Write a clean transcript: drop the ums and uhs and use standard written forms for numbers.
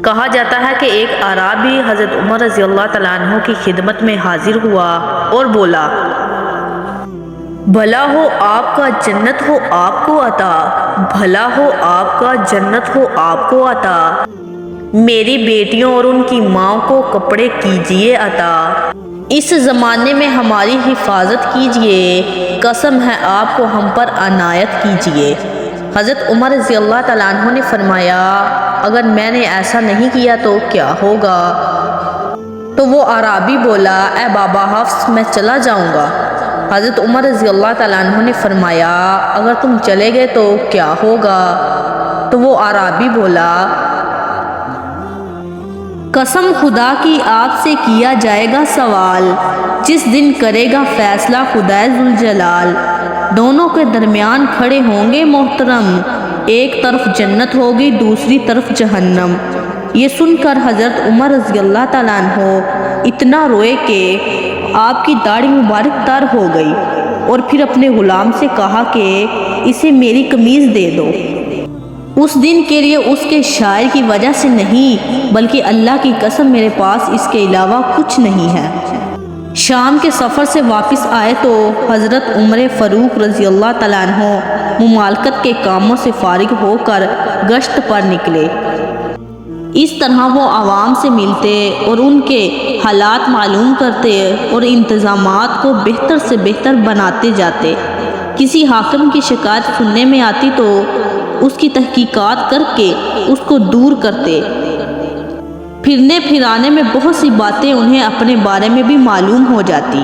کہا جاتا ہے کہ ایک اعرابی حضرت عمر رضی اللہ تعالیٰ عنہ کی خدمت میں حاضر ہوا اور بولا، بھلا ہو آپ کا جنت ہو آپ کو عطا، بھلا ہو آپ کا جنت ہو آپ کو عطا، میری بیٹیوں اور ان کی ماں کو کپڑے کیجئے عطا، اس زمانے میں ہماری حفاظت کیجئے، قسم ہے آپ کو ہم پر عنایت کیجئے۔ حضرت عمر رضی اللہ تعالیٰ عنہ نے فرمایا، اگر میں نے ایسا نہیں کیا تو کیا ہوگا؟ تو وہ اعرابی بولا، اے بابا حفص میں چلا جاؤں گا۔ حضرت عمر رضی اللہ تعالیٰ عنہ نے فرمایا، اگر تم چلے گئے تو کیا ہوگا؟ تو وہ اعرابی بولا، قسم خدا کی آپ سے کیا جائے گا سوال، جس دن کرے گا فیصلہ خدائے ذوالجلال، دونوں کے درمیان کھڑے ہوں گے محترم، ایک طرف جنت ہوگی دوسری طرف جہنم۔ یہ سن کر حضرت عمر رضی اللہ تعالیٰ عنہ اتنا روئے کہ آپ کی داڑھی مبارک تر ہو گئی، اور پھر اپنے غلام سے کہا کہ اسے میری قمیض دے دو۔ اس دن کے لیے اس کے شاعر کی وجہ سے نہیں، بلکہ اللہ کی قسم میرے پاس اس کے علاوہ کچھ نہیں ہے۔ شام کے سفر سے واپس آئے تو حضرت عمر فاروق رضی اللہ تعالیٰ عنہ ممالکت کے کاموں سے فارغ ہو کر گشت پر نکلے۔ اس طرح وہ عوام سے ملتے اور ان کے حالات معلوم کرتے اور انتظامات کو بہتر سے بہتر بناتے جاتے۔ کسی حاکم کی شکایت سننے میں آتی تو اس کی تحقیقات کر کے اس کو دور کرتے۔ پھرنے پھرانے میں بہت سی باتیں انہیں اپنے بارے میں بھی معلوم ہو جاتی۔